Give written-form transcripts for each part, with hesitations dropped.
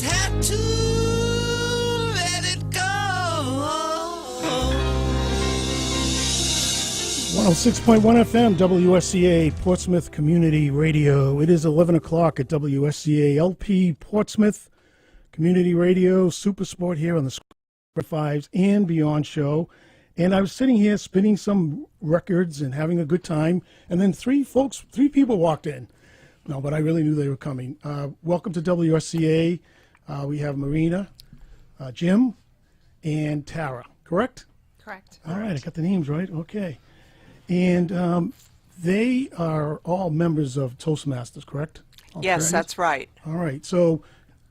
just had to let it go. 106.1 FM, WSCA Portsmouth Community Radio. It is 11 o'clock at WSCA LP Portsmouth Community Radio, Super Sport here on the Fives and Beyond show. And I was sitting here spinning some records and having a good time. And then three people walked in. No, but I really knew they were coming. Welcome to WSCA. We have Marina, Jim, and Tara, correct? Correct. All right, I got the names right. Okay. And they are all members of Toastmasters, correct? Yes, that's right. All right. So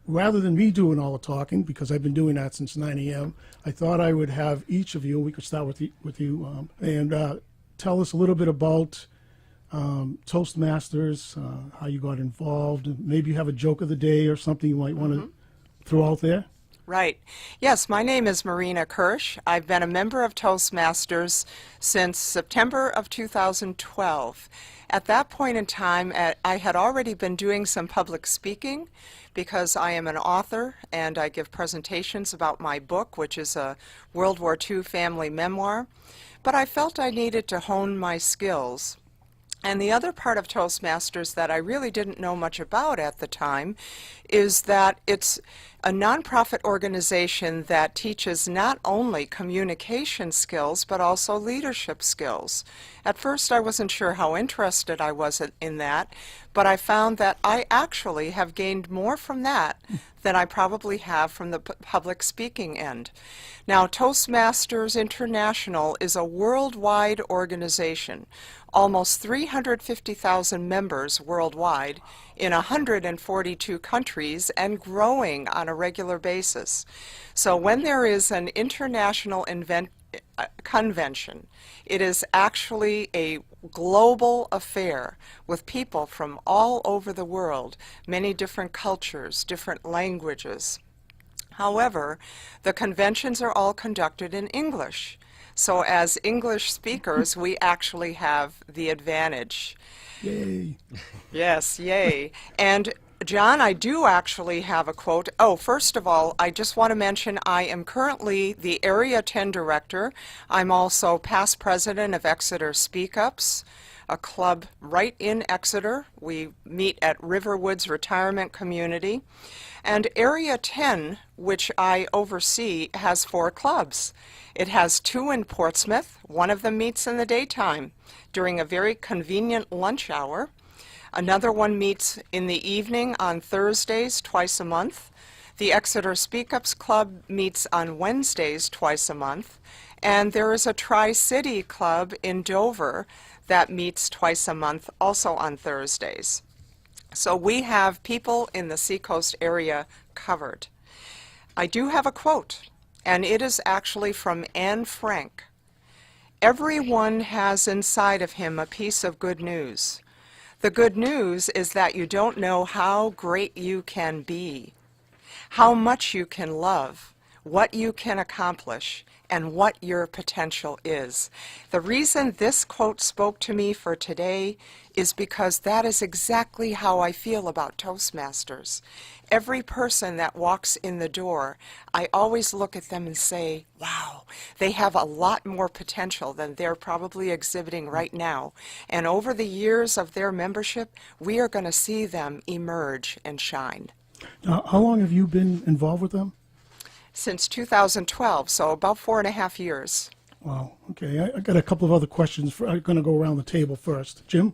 rather than me doing all the talking, because I've been doing that since 9 a.m., I thought I would have each of you, we could start with you, and tell us a little bit about Toastmasters, how you got involved, and maybe you have a joke of the day or something you might want to throw out there. Right. Yes, my name is Marina Kirsch. I've been a member of Toastmasters since September of 2012. At that point in time, I had already been doing some public speaking because I am an author and I give presentations about my book, which is a World War II family memoir. But I felt I needed to hone my skills. And the other part of Toastmasters that I really didn't know much about at the time is that it's a nonprofit organization that teaches not only communication skills but also leadership skills. At first I wasn't sure how interested I was in that, but I found that I actually have gained more from that than I probably have from the public speaking end. Now, Toastmasters International is a worldwide organization, almost 350,000 members worldwide in 142 countries and growing on a regular basis. So when there is an international convention, it is actually a global affair with people from all over the world, many different cultures, different languages. However, the conventions are all conducted in English. So as English speakers, we actually have the advantage. Yay. Yes, yay. And John, I do actually have a quote. Oh, first of all, I just want to mention I am currently the Area 10 Director. I'm also past president of Exeter Speak Ups, a club right in Exeter. We meet at Riverwoods Retirement Community. And Area 10, which I oversee, has 4 clubs. It has 2 in Portsmouth. One of them meets in the daytime during a very convenient lunch hour. Another one meets in the evening on Thursdays twice a month. The Exeter Speak Ups Club meets on Wednesdays twice a month. And there is a Tri-City Club in Dover that meets twice a month, also on Thursdays. So we have people in the seacoast area covered. I do have a quote, and it is actually from Anne Frank. Everyone has inside of him a piece of good news. The good news is that you don't know how great you can be, how much you can love, what you can accomplish, and what your potential is. The reason this quote spoke to me for today is because that is exactly how I feel about Toastmasters. Every person that walks in the door, I always look at them and say, wow, they have a lot more potential than they're probably exhibiting right now. And over the years of their membership, we are going to see them emerge and shine. Now, how long have you been involved with them? Since 2012, so about 4.5 years. Wow. Okay. I got a couple of other questions. I'm going to go around the table first. Jim?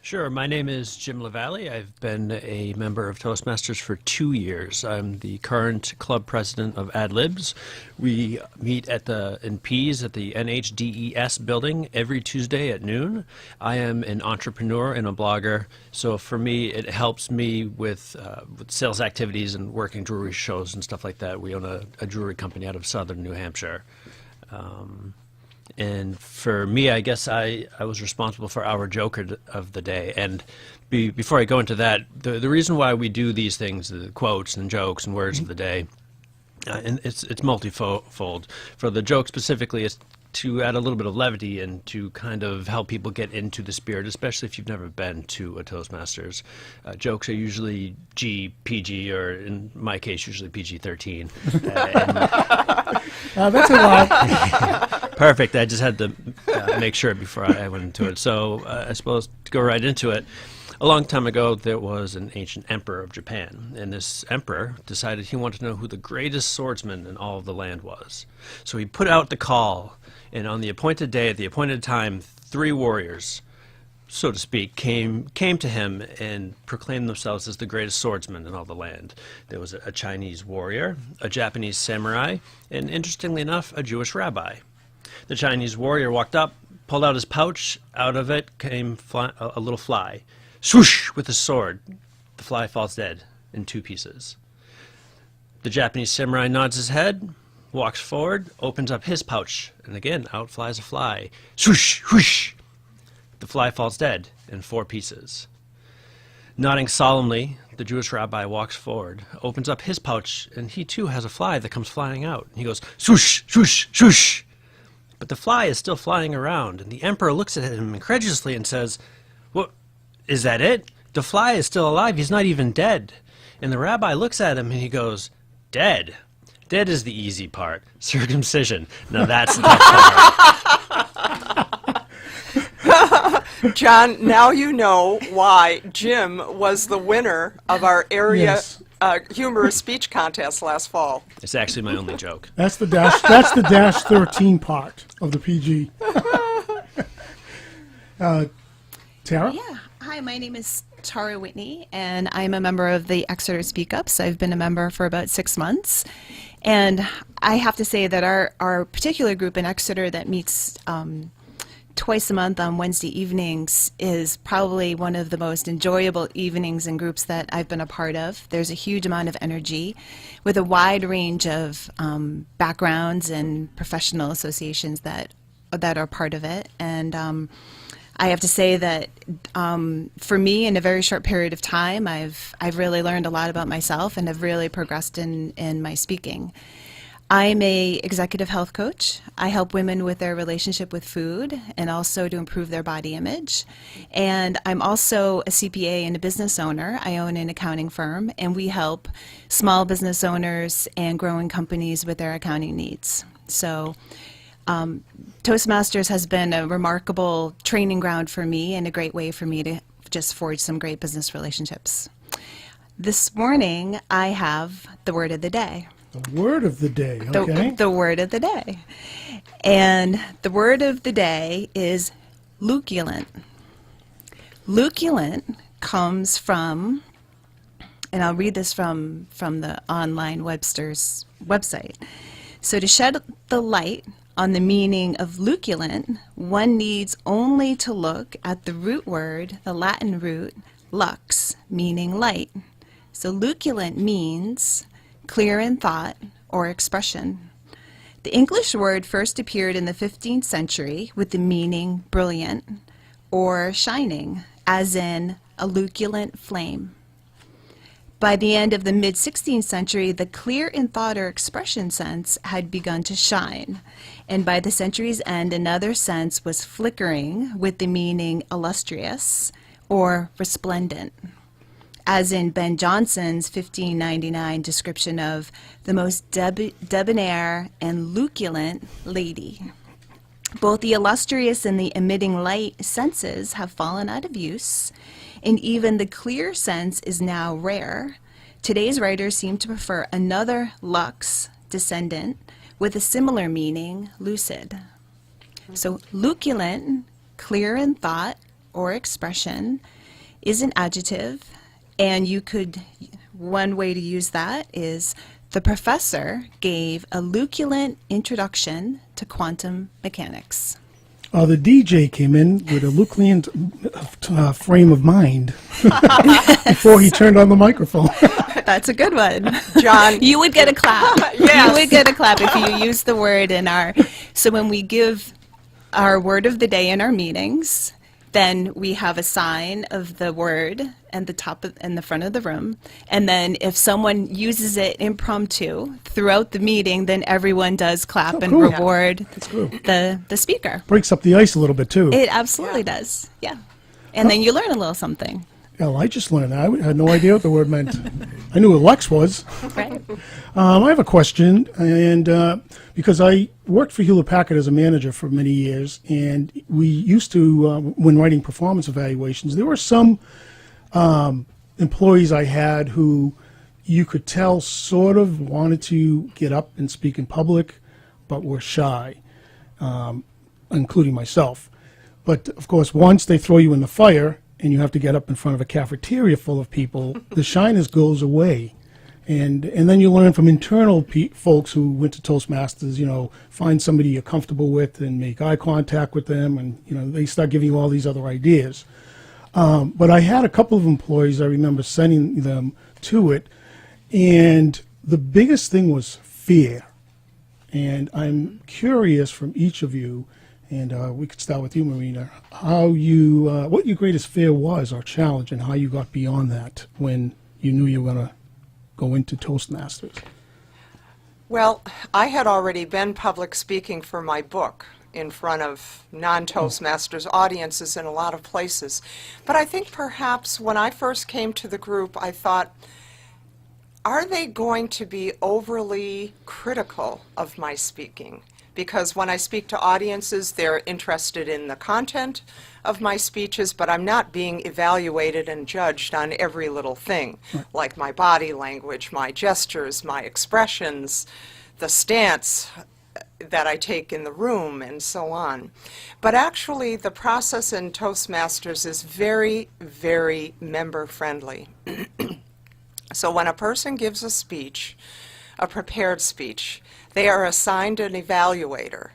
Sure. My name is Jim LaValley. I've been a member of Toastmasters for 2 years. I'm the current club president of Ad Libs. We meet in Pease at the NHDES building every Tuesday at noon. I am an entrepreneur and a blogger, so for me it helps me with sales activities and working jewelry shows and stuff like that. We own a jewelry company out of southern New Hampshire. And for me, I guess I was responsible for our joker of the day. And before I go into that, the reason why we do these things, the quotes and jokes and words of the day, and it's multifold. For the joke specifically, it's to add a little bit of levity and to kind of help people get into the spirit, especially if you've never been to a Toastmasters. Jokes are usually PG, or in my case, usually PG-13. That's a lot. Perfect. I just had to make sure before I went into it. So I suppose to go right into it, a long time ago, there was an ancient emperor of Japan, and this emperor decided he wanted to know who the greatest swordsman in all of the land was. So he put out the call, and on the appointed day, at the appointed time, 3 warriors, so to speak, came to him and proclaimed themselves as the greatest swordsman in all the land. There was a Chinese warrior, a Japanese samurai, and interestingly enough, a Jewish rabbi. The Chinese warrior walked up, pulled out his pouch. Out of it came a little fly. Swoosh! With his sword, the fly falls dead in 2 pieces. The Japanese samurai nods his head, walks forward, opens up his pouch, and again, out flies a fly. Swoosh! Whoosh! The fly falls dead in 4 pieces. Nodding solemnly, the Jewish rabbi walks forward, opens up his pouch, and he too has a fly that comes flying out. He goes, swoosh! Swoosh! Swoosh! But the fly is still flying around, and the emperor looks at him incredulously and says, "What? Is that it? The fly is still alive. He's not even dead." And the rabbi looks at him and he goes, "Dead? Dead is the easy part. Circumcision. Now that's the tough part." John, now you know why Jim was the winner of our area Yes. humorous speech contest last fall. It's actually my only joke. That's the dash. That's the dash 13 part of the PG. Tara? Yeah. Hi, my name is Tara Whitney, and I'm a member of the Exeter Speak Ups. I've been a member for about 6 months. And I have to say that our particular group in Exeter that meets twice a month on Wednesday evenings is probably one of the most enjoyable evenings and groups that I've been a part of. There's a huge amount of energy with a wide range of backgrounds and professional associations that are part of it. And I have to say that for me, in a very short period of time, I've really learned a lot about myself and have really progressed in my speaking. I'm a executive health coach. I help women with their relationship with food and also to improve their body image. And I'm also a CPA and a business owner. I own an accounting firm, and we help small business owners and growing companies with their accounting needs. So Toastmasters has been a remarkable training ground for me and a great way for me to just forge some great business relationships. This morning, I have the word of the day. The word of the day, okay. The word of the day. And the word of the day is luculent. Luculent comes from, and I'll read this from the online Webster's website. So to shed the light on the meaning of luculent, one needs only to look at the root word, the Latin root, lux, meaning light. So luculent means clear in thought or expression. The English word first appeared in the 15th century with the meaning brilliant or shining, as in a luculent flame. By the end of the mid-16th century, the clear in thought or expression sense had begun to shine, and by the century's end, another sense was flickering with the meaning illustrious or resplendent, as in Ben Jonson's 1599 description of the most debonair and luculent lady. Both the illustrious and the emitting light senses have fallen out of use, and even the clear sense is now rare. Today's writers seem to prefer another lux descendant with a similar meaning, lucid. So luculent, clear in thought or expression, is an adjective. And one way to use that is the professor gave a luculent introduction to quantum mechanics. The DJ came in with a luculent frame of mind before he turned on the microphone. That's a good one. John. You would get a clap. Yes. You would get a clap if you use the word in our... So when we give our word of the day in our meetings, then we have a sign of the word and the top of, and the front of the room. And then if someone uses it impromptu throughout the meeting, then everyone does clap and cool. reward cool. the speaker. Breaks up the ice a little bit, too. It absolutely does. Yeah. And then you learn a little something. Hell, I just learned that. I had no idea what the word meant. I knew what Lex was. Right. I have a question, and because I worked for Hewlett-Packard as a manager for many years, and we used to, when writing performance evaluations, there were some employees I had who you could tell sort of wanted to get up and speak in public, but were shy, including myself. But, of course, once they throw you in the fire and you have to get up in front of a cafeteria full of people, the shyness goes away. And then you learn from internal folks who went to Toastmasters, you know, find somebody you're comfortable with and make eye contact with them, and, you know, they start giving you all these other ideas. But I had a couple of employees, I remember sending them to it, and the biggest thing was fear. And I'm curious from each of you, and we could start with you, Marina, how you, what your greatest fear was or challenge, and how you got beyond that when you knew you were going to go into Toastmasters. Well, I had already been public speaking for my book in front of non-Toastmasters audiences in a lot of places. But I think perhaps when I first came to the group, I thought, are they going to be overly critical of my speaking? Because when I speak to audiences, they're interested in the content of my speeches, but I'm not being evaluated and judged on every little thing, like my body language, my gestures, my expressions, the stance that I take in the room, and so on. But actually, the process in Toastmasters is very, very member-friendly. So when a person gives a speech, a prepared speech, they are assigned an evaluator.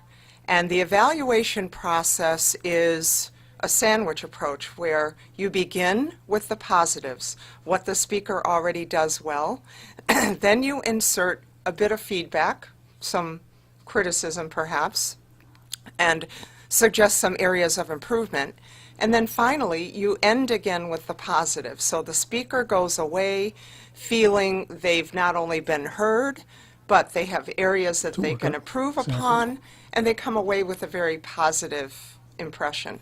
And the evaluation process is a sandwich approach where you begin with the positives, what the speaker already does well. Then you insert a bit of feedback, some criticism perhaps, and suggest some areas of improvement. And then finally, you end again with the positive. So the speaker goes away feeling they've not only been heard, but they have areas that they can improve upon, and they come away with a very positive impression.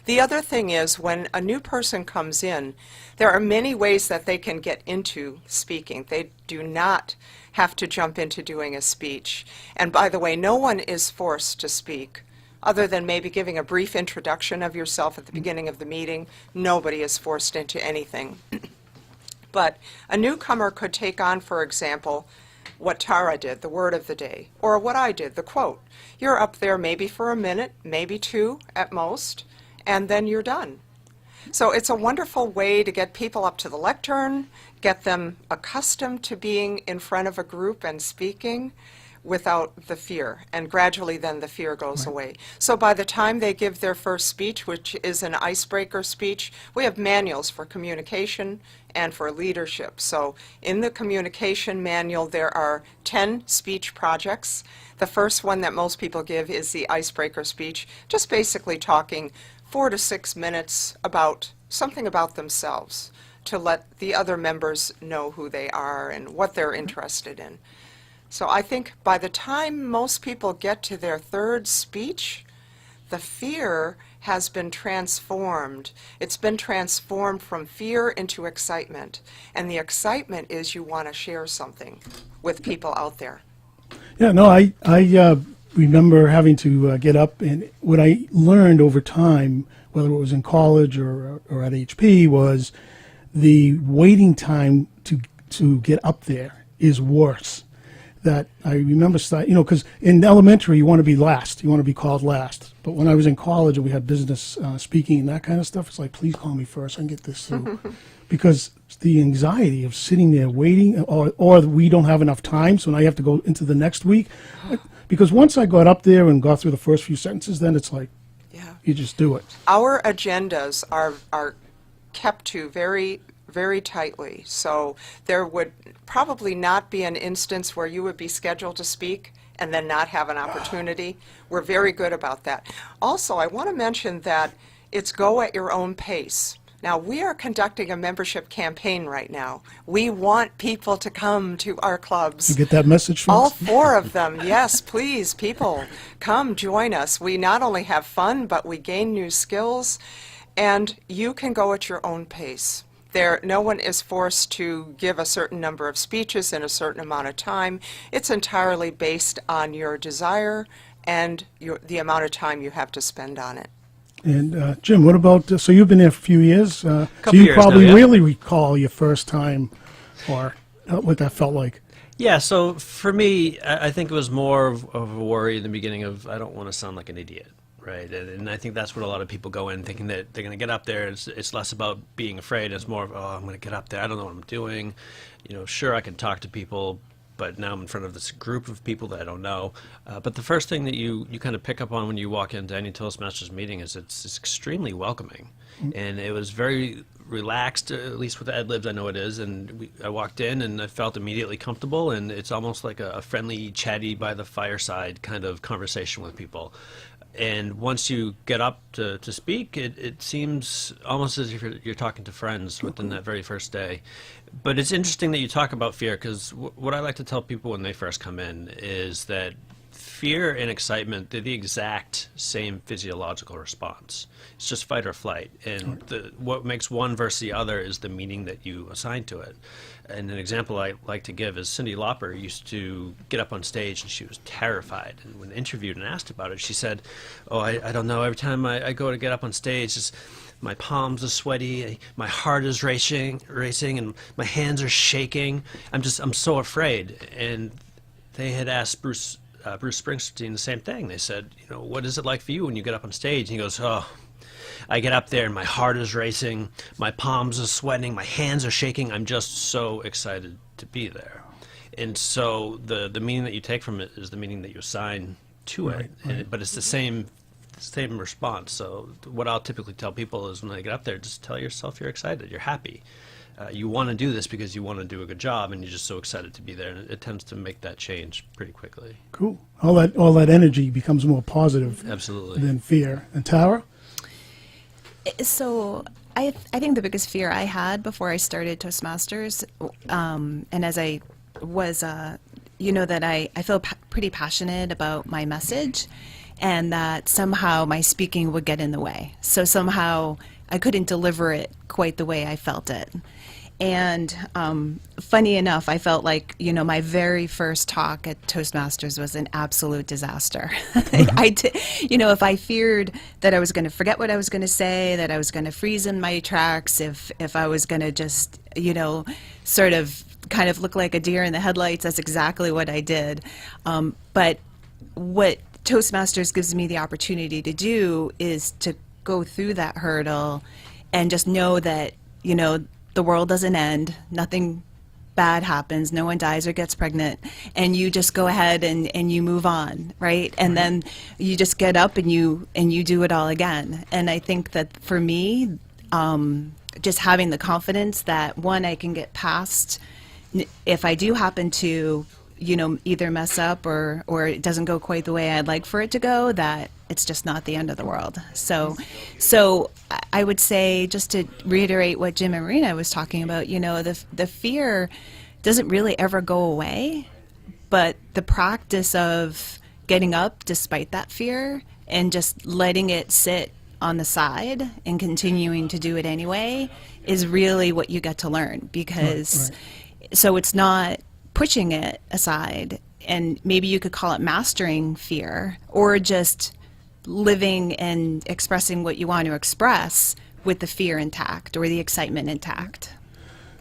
The other thing is, when a new person comes in, there are many ways that they can get into speaking. They do not have to jump into doing a speech. And by the way, no one is forced to speak. Other than maybe giving a brief introduction of yourself at the beginning of the meeting, nobody is forced into anything. But a newcomer could take on, for example, what Tara did, the word of the day, or what I did, the quote. You're up there maybe for a minute, maybe two at most, and then you're done. So it's a wonderful way to get people up to the lectern, get them accustomed to being in front of a group and speaking without the fear, and gradually then the fear goes away. So by the time they give their first speech, which is an icebreaker speech, we have manuals for communication and for leadership. So in the communication manual, there are 10 speech projects. The first one that most people give is the icebreaker speech, just basically talking 4 to 6 minutes about something about themselves to let the other members know who they are and what they're interested in. So I think by the time most people get to their third speech, the fear has been transformed. It's been transformed from fear into excitement. And the excitement is you want to share something with people out there. Yeah, no, I remember having to get up, and what I learned over time, whether it was in college or at HP, was the waiting time to get up there is worse. That I remember, because in elementary you want to be last, you want to be called last. But when I was in college and we had business speaking and that kind of stuff, it's like, please call me first, I can get this through. Because the anxiety of sitting there waiting, or we don't have enough time, so now you have to go into the next week. Because once I got up there and got through the first few sentences, then it's like, you just do it. Our agendas are kept to very, very tightly. So there would probably not be an instance where you would be scheduled to speak and then not have an opportunity. We're very good about that. Also, I want to mention that it's go at your own pace. Now, we are conducting a membership campaign right now. We want people to come to our clubs. You get that message, folks? All 4 of them. Yes, please, people, come join us. We not only have fun, but we gain new skills, and you can go at your own pace. No one is forced to give a certain number of speeches in a certain amount of time. It's entirely based on your desire and the amount of time you have to spend on it. And Jim, what about, so you've been there for a few years, so Couple you years probably now, yeah. really recall your first time or what that felt like. Yeah, so for me, I think it was more of a worry in the beginning of, I don't want to sound like an idiot, right? And I think that's what a lot of people go in thinking that they're going to get up there. It's less about being afraid. It's more of, oh, I'm going to get up there. I don't know what I'm doing. Sure, I can talk to people, but now I'm in front of this group of people that I don't know. But the first thing that you kind of pick up on when you walk into any Toastmasters meeting is it's extremely welcoming. And it was very relaxed, at least with ad libs I know it is. And I walked in and I felt immediately comfortable, and it's almost like a friendly, chatty, by the fireside kind of conversation with people. And once you get up to speak, it seems almost as if you're talking to friends within that very first day. But it's interesting that you talk about fear, because what I like to tell people when they first come in is that fear and excitement, they're the exact same physiological response. It's just fight or flight. And what makes one versus the other is the meaning that you assign to it. And an example I like to give is Cyndi Lauper used to get up on stage and she was terrified. And when interviewed and asked about it, she said, oh, I don't know, every time I go to get up on stage, my palms are sweaty, my heart is racing, and my hands are shaking. I'm so afraid. And they had asked Bruce Springsteen the same thing. They said, what is it like for you when you get up on stage? And he goes, oh, I get up there and my heart is racing, my palms are sweating, my hands are shaking. I'm just so excited to be there. And so the meaning that you take from it is the meaning that you assign to it. Right. But it's the same response. So what I'll typically tell people is when they get up there, just tell yourself you're excited, you're happy. You want to do this because you want to do a good job, and you're just so excited to be there, and it tends to make that change pretty quickly. Cool. All that energy becomes more positive. Absolutely. Than fear. And Tara? So I think the biggest fear I had before I started Toastmasters, and as I was, that I feel pretty passionate about my message, and that somehow my speaking would get in the way. So somehow I couldn't deliver it quite the way I felt it. And funny enough, I felt like, my very first talk at Toastmasters was an absolute disaster. If I feared that I was going to forget what I was going to say, that I was going to freeze in my tracks, if I was going to just, sort of kind of look like a deer in the headlights, that's exactly what I did. But what Toastmasters gives me the opportunity to do is to go through that hurdle and just know that, the world doesn't end, nothing bad happens, no one dies or gets pregnant, and you just go ahead and you move on, right? And then you just get up and you do it all again. And I think that for me, just having the confidence that, one, I can get past, if I do happen to, either mess up or it doesn't go quite the way I'd like for it to go, that it's just not the end of the world. So I would say, just to reiterate what Jim and Marina was talking about, the fear doesn't really ever go away, but the practice of getting up despite that fear and just letting it sit on the side and continuing to do it anyway is really what you get to learn, because so it's not pushing it aside, and maybe you could call it mastering fear, or just living and expressing what you want to express with the fear intact or the excitement intact.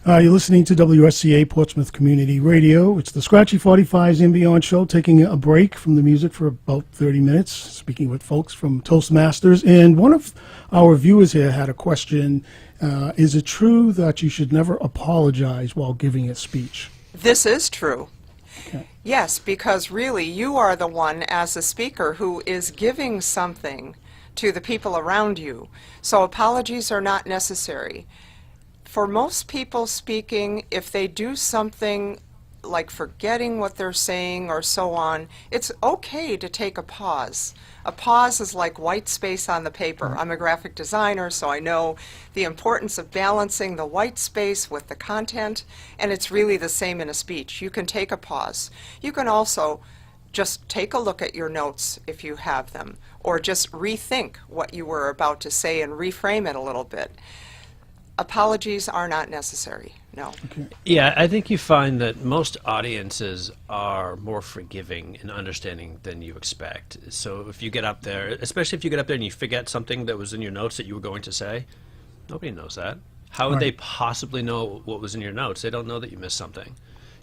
You're listening to WSCA Portsmouth Community Radio. It's the Scratchy 45s and Beyond show, taking a break from the music for about 30 minutes, speaking with folks from Toastmasters. And one of our viewers here had a question. Is it true that you should never apologize while giving a speech? This is true. Okay. Yes, because really you are the one as a speaker who is giving something to the people around you. So apologies are not necessary. For most people speaking, if they do something like forgetting what they're saying or so on, it's okay to take a pause. A pause is like white space on the paper. I'm a graphic designer, so I know the importance of balancing the white space with the content, and it's really the same in a speech. You can take a pause. You can also just take a look at your notes if you have them, or just rethink what you were about to say and reframe it a little bit. Apologies are not necessary, no. Yeah, I think you find that most audiences are more forgiving and understanding than you expect. So if you get up there, especially if you get up there and you forget something that was in your notes that you were going to say, nobody knows that. How would they possibly know what was in your notes? They don't know that you missed something.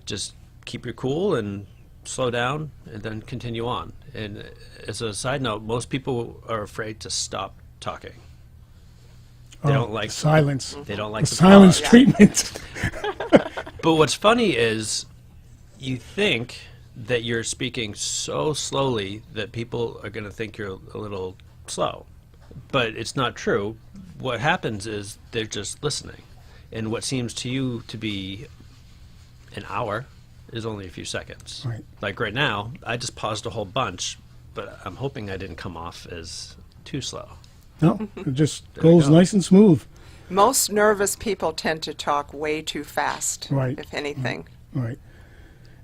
Just keep your cool and slow down and then continue on. And as a side note, most people are afraid to stop talking. They don't like silence. They don't like The silence treatment. But what's funny is you think that you're speaking so slowly that people are going to think you're a little slow. But it's not true. What happens is they're just listening. And what seems to you to be an hour is only a few seconds. Right. Like right now, I just paused a whole bunch, but I'm hoping I didn't come off as too slow. No, it just goes nice and smooth. Most nervous people tend to talk way too fast, Right. if anything. Right.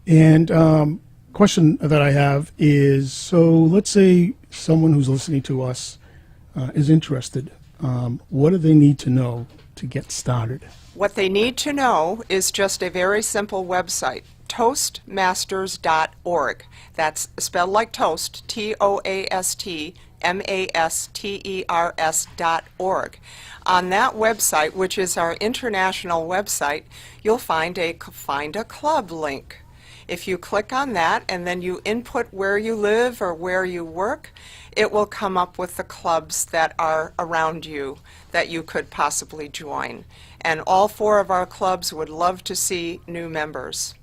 And question that I have is, so let's say someone who's listening to us is interested. What do they need to know to get started? What they need to know is just a very simple website, Toastmasters.org. That's spelled like toast, TOASTMASTERS.org. On that website, which is our international website, you'll find a Find a Club link. If you click on that and then you input where you live or where you work, it will come up with the clubs that are around you that you could possibly join. And all 4 of our clubs would love to see new members.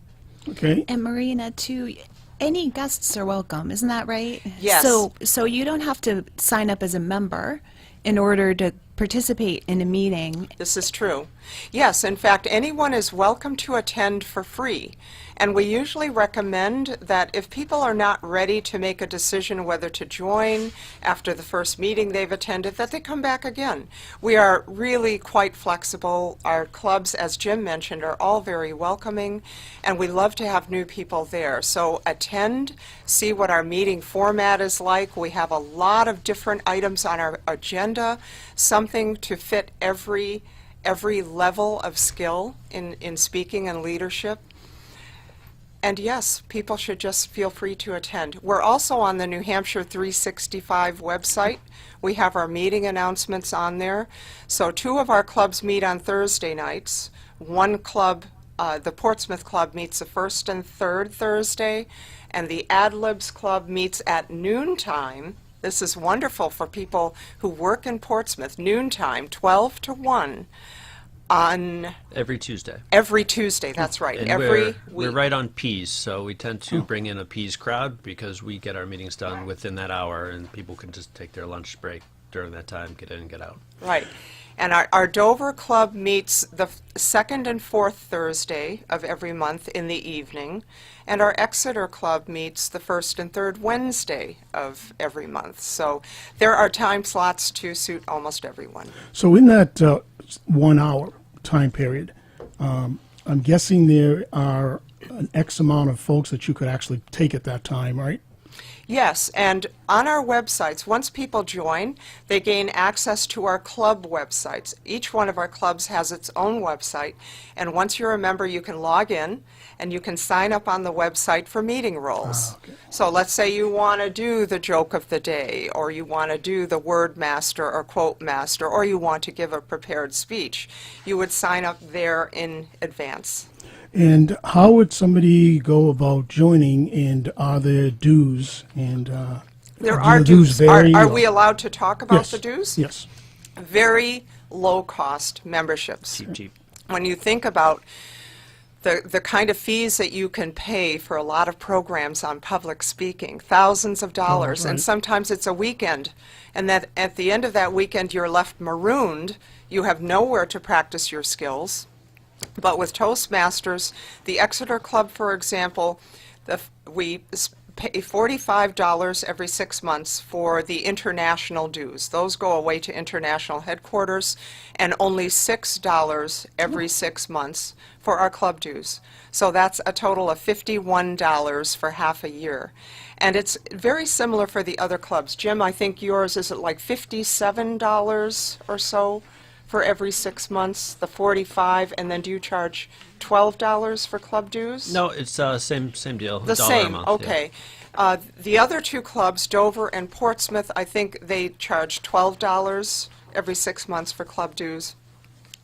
Okay. And Marina, too, any guests are welcome, isn't that right? Yes. So you don't have to sign up as a member in order to participate in a meeting. This is true. Yes, in fact, anyone is welcome to attend for free. And we usually recommend that if people are not ready to make a decision whether to join after the first meeting they've attended, that they come back again. We are really quite flexible. Our clubs, as Jim mentioned, are all very welcoming, and we love to have new people there. So attend, see what our meeting format is like. We have a lot of different items on our agenda, something to fit every level of skill in speaking and leadership. And yes, people should just feel free to attend. We're also on the New Hampshire 365 website. We have our meeting announcements on there. So 2 of our clubs meet on Thursday nights. One club, the Portsmouth Club, meets the first and third Thursday, and the Ad Libs Club meets at noontime. This is wonderful for people who work in Portsmouth, noontime, 12 to 1. On Every Tuesday. every Tuesday, that's right. And Every we're week. right on Peas, so we tend to bring in a Peas crowd because we get our meetings done within that hour, and people can just take their lunch break during that time, get in and get out. Right. And our Dover Club meets the second and fourth Thursday of every month in the evening, and our Exeter Club meets the first and third Wednesday of every month. So there are time slots to suit almost everyone. So in that 1 hour time period, I'm guessing there are an X amount of folks that you could actually take at that time, right? Yes, and on our websites, once people join, they gain access to our club websites. Each one of our clubs has its own website, and once you're a member, you can log in and you can sign up on the website for meeting roles. Okay. So let's say you want to do the joke of the day, or you want to do the word master or quote master, or you want to give a prepared speech. You would sign up there in advance. And how would somebody go about joining, and are there dues? And There do are the dues. vary, Are or- we allowed to talk about Yes. the dues? Yes. Very low-cost memberships. Cheap. When you think about the kind of fees that you can pay for a lot of programs on public speaking, thousands of dollars, and right. sometimes it's a weekend, and that at the end of that weekend you're left marooned, you have nowhere to practice your skills. But with Toastmasters, the Exeter Club, for example, we pay $45 every 6 months for the international dues. Those go away to international headquarters, and only $6 every 6 months for our club dues. So that's a total of $51 for half a year. And it's very similar for the other clubs. Jim, I think yours is at like $57 or so for every 6 months, the 45, and then do you charge $12 for club dues? No, it's same deal. The $1 a same, month, okay. The other two clubs, Dover and Portsmouth, I think they charge $12 every 6 months for club dues.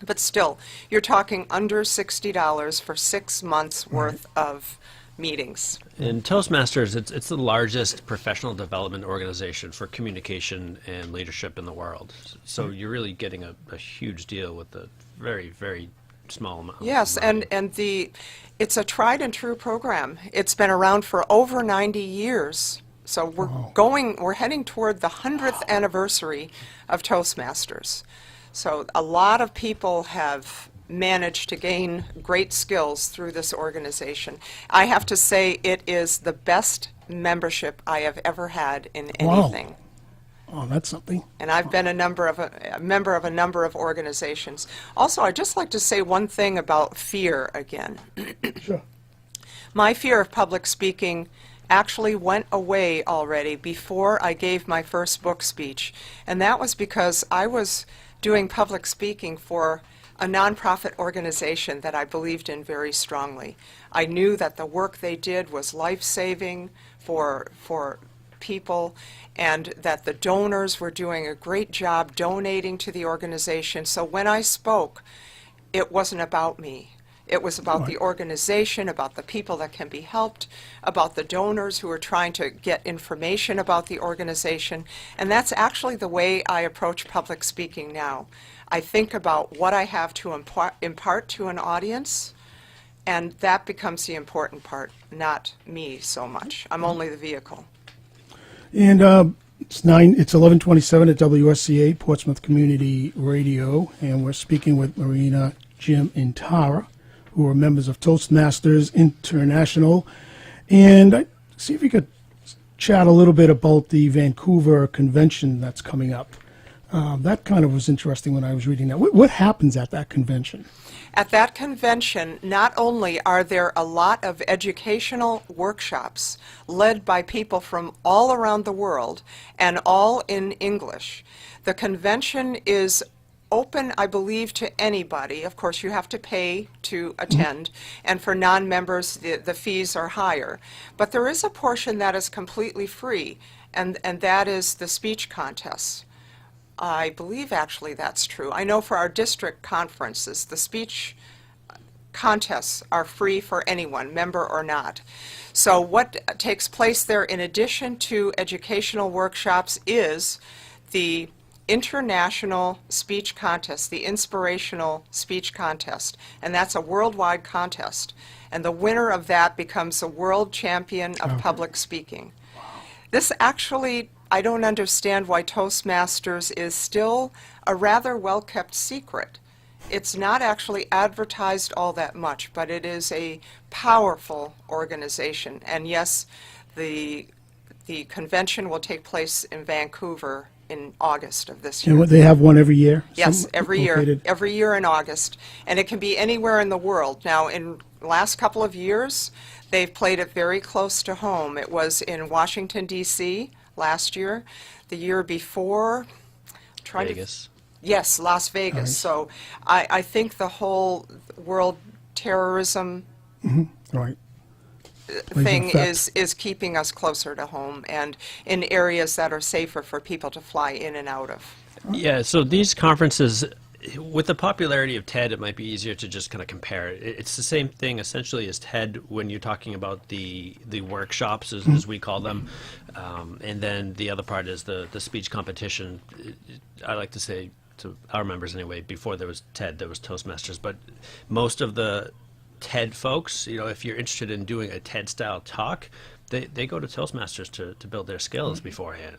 But still, you're talking under $60 for 6 months worth of meetings. In Toastmasters, it's the largest professional development organization for communication and leadership in the world. So you're really getting a huge deal with a very, very small amount. Yes, of money. and it's a tried and true program. It's been around for over 90 years. So we're heading toward the 100th anniversary of Toastmasters. So a lot of people have managed to gain great skills through this organization. I have to say it is the best membership I have ever had in anything. Oh, that's something. And I've been a member of a number of organizations. Also, I'd just like to say one thing about fear again. Sure. My fear of public speaking actually went away already before I gave my first book speech. And that was because I was doing public speaking for a nonprofit organization that I believed in very strongly. I knew that the work they did was life-saving for people, and that the donors were doing a great job donating to the organization. So when I spoke, it wasn't about me. It was about the organization, about the people that can be helped, about the donors who are trying to get information about the organization. And that's actually the way I approach public speaking now. I think about what I have to impart to an audience, and that becomes the important part, not me so much. I'm only the vehicle. And it's 11:27 at WSCA Portsmouth Community Radio, and we're speaking with Marina, Jim, and Tara, who are members of Toastmasters International. And I see if you could chat a little bit about the Vancouver convention that's coming up. That kind of was interesting when I was reading that. What happens at that convention? At that convention, not only are there a lot of educational workshops led by people from all around the world and all in English, the convention is open, I believe, to anybody. Of course, you have to pay to attend, and for non-members, the fees are higher. But there is a portion that is completely free, and that is the speech contests. I believe actually that's true. I know for our district conferences, the speech contests are free for anyone, member or not. So what takes place there in addition to educational workshops is the International Speech Contest, the Inspirational Speech Contest, and that's a worldwide contest. And the winner of that becomes a world champion of public speaking. This actually, I don't understand why Toastmasters is still a rather well-kept secret. It's not actually advertised all that much, but it is a powerful organization. And yes, the convention will take place in Vancouver in August of this year. And they have one every year? Yes, every year in August. And it can be anywhere in the world. Now, in the last couple of years, they've played it very close to home. It was in Washington, D.C. last year. The year before, Vegas. Yes, Las Vegas. Nice. So I think the whole world terrorism Right. thing effect. is keeping us closer to home and in areas that are safer for people to fly in and out of. Yeah, so these conferences, with the popularity of TED, it might be easier to just kind of compare it. It's the same thing essentially as TED when you're talking about the workshops, as we call them, and then the other part is the speech competition. I like to say, to our members anyway, before there was TED, there was Toastmasters, but most of the TED folks, if you're interested in doing a TED-style talk, they go to Toastmasters to build their skills beforehand.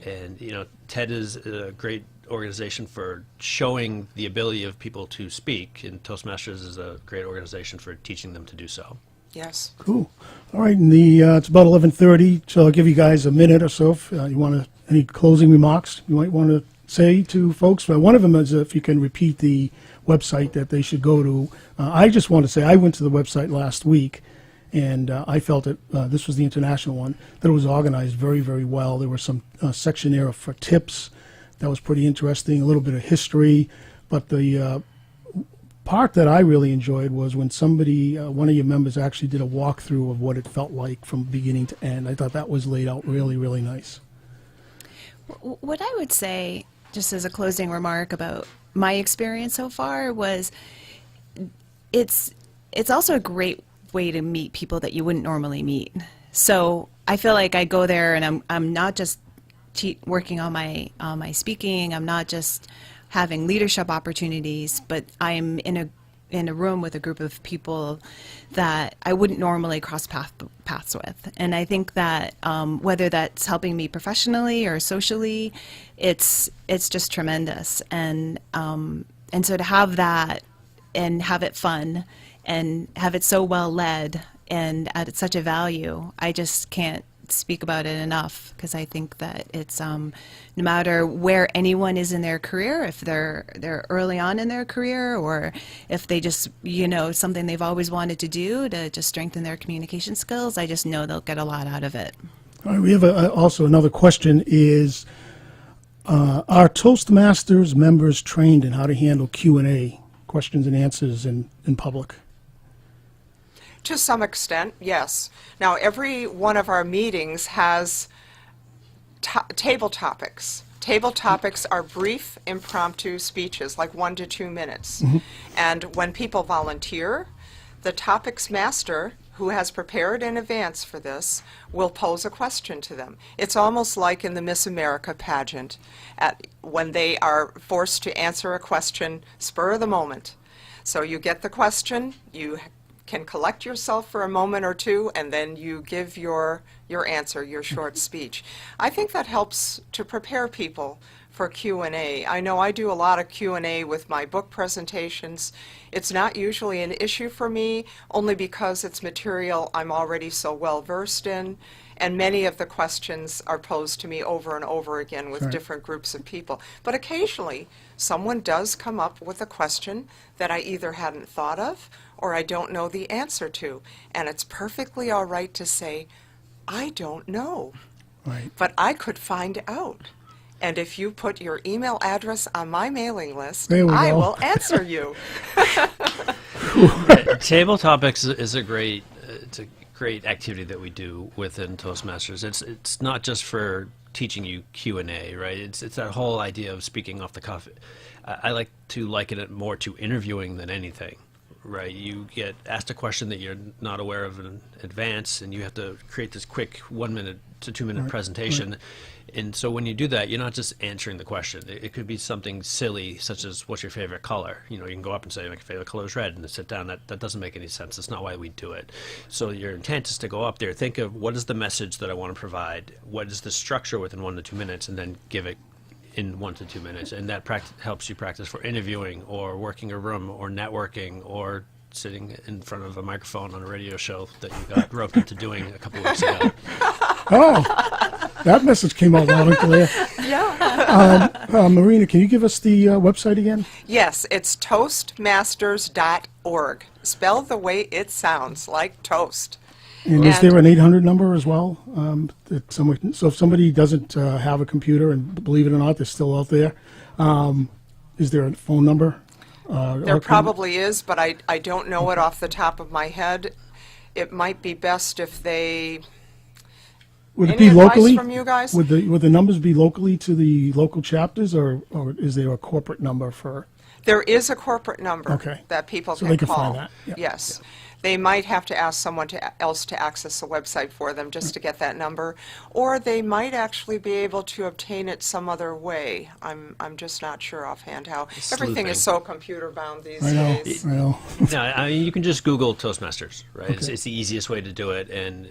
And TED is a great organization for showing the ability of people to speak, and Toastmasters is a great organization for teaching them to do so. Yes. Cool. All right, and it's about 11:30, so I'll give you guys a minute or so if you want to, any closing remarks you might want to say to folks. One of them is if you can repeat the website that they should go to. I just want to say I went to the website last week, and I felt that this was the international one, that it was organized very, very well. There was some section there for tips that was pretty interesting, a little bit of history, but the part that I really enjoyed was when somebody, one of your members actually did a walkthrough of what it felt like from beginning to end. I thought that was laid out really, really nice. What I would say, just as a closing remark about my experience so far, was it's also a great way to meet people that you wouldn't normally meet. So I feel like I go there and I'm not just working on my speaking. I'm not just having leadership opportunities, but I'm in a room with a group of people that I wouldn't normally cross paths with. And I think that whether that's helping me professionally or socially, it's just tremendous. And so to have that and have it fun and have it so well led and at such a value, I just can't speak about it enough, because I think that it's no matter where anyone is in their career, if they're early on in their career, or if they just, something they've always wanted to do to just strengthen their communication skills, I just know they'll get a lot out of it. All right, we have also another question is, are Toastmasters members trained in how to handle Q&A, questions and answers in public? To some extent, yes. Now, every one of our meetings has table topics. Table topics are brief, impromptu speeches, like 1 to 2 minutes. Mm-hmm. And when people volunteer, the topics master, who has prepared in advance for this, will pose a question to them. It's almost like in the Miss America pageant, when they are forced to answer a question spur of the moment. So you get the question, you can collect yourself for a moment or two, and then you give your answer, your short speech. I think that helps to prepare people for Q&A. I know I do a lot of Q&A with my book presentations. It's not usually an issue for me, only because it's material I'm already so well versed in, and many of the questions are posed to me over and over again with different groups of people. But occasionally, someone does come up with a question that I either hadn't thought of or I don't know the answer to. And it's perfectly all right to say, I don't know, but I could find out. And if you put your email address on my mailing list, I will answer you. Table topics is a great activity that we do within Toastmasters. It's not just for teaching you Q&A, right? It's that whole idea of speaking off the cuff. I like to liken it more to interviewing than anything, right? You get asked a question that you're not aware of in advance, and you have to create this quick 1 minute to 2 minute presentation. And so when you do that, you're not just answering the question. It could be something silly, such as, what's your favorite color? You can go up and say, my favorite color is red, and then sit down. That doesn't make any sense. That's not why we do it. So your intent is to go up there, think of what is the message that I want to provide, what is the structure within 1 to 2 minutes, and then give it in 1 to 2 minutes. And that helps you practice for interviewing or working a room or networking or sitting in front of a microphone on a radio show that you got roped into doing a couple weeks ago. Oh, that message came out loud and clear. Yeah. Marina, can you give us the website again? Yes, it's toastmasters.org. Spelled the way it sounds, like toast. And is there an 800 number as well? So if somebody doesn't have a computer, and believe it or not, they're still out there, is there a phone number? There probably is, but I don't know it off the top of my head. It might be best if they... Would it Any be locally? advice from you guys? Would the numbers be locally to the local chapters, or is there a corporate number for? There is a corporate number Okay. that people So can they can call. find that. Yeah. Yes. they might have to ask someone else to access the website for them just to get that number, or they might actually be able to obtain it some other way. I'm just not sure offhand how. Everything is so computer bound these I know, days. I know. No, I mean, you can just Google Toastmasters, right? Okay. It's the easiest way to do it, and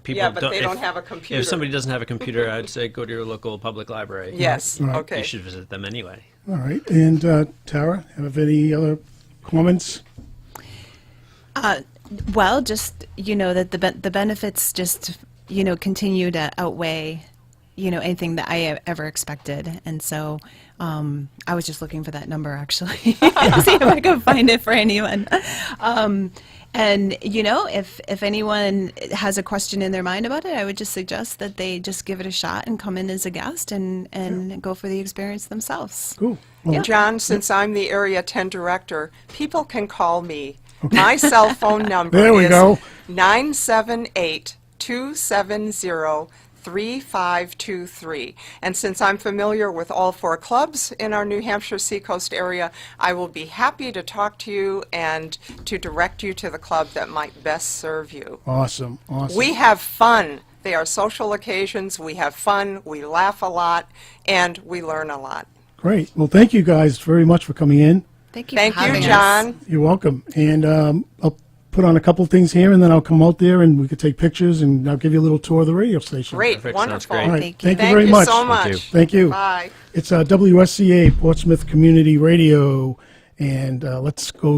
people Yeah, but they if- don't have a computer. If somebody doesn't have a computer, I'd say go to your local public library. Yes, Right. okay. You should visit them anyway. All right. And Tara, have any other comments? Well, just, that the benefits just, continue to outweigh, anything that I ever expected. And so I was just looking for that number, actually, see if I could find it for anyone. And, if anyone has a question in their mind about it, I would just suggest that they just give it a shot and come in as a guest and go for the experience themselves. Cool. Well, John, since I'm the Area 10 Director, people can call me. My cell phone number There we is go. 978-270-3523. And since I'm familiar with all 4 clubs in our New Hampshire seacoast area, I will be happy to talk to you and to direct you to the club that might best serve you. Awesome. Awesome. We have fun. They are social occasions. We have fun. We laugh a lot, and we learn a lot. Great. Well, thank you guys very much for coming in. Thank you Thank for you, having us. John. You're welcome. And I'll put on a couple things here, and then I'll come out there and we could take pictures, and I'll give you a little tour of the radio station. Great, Perfect. Sounds wonderful. great. All right. Thank you. Thank you very much. so Thank you. much. Thank you. Bye. It's WSCA Portsmouth Community Radio, and let's go.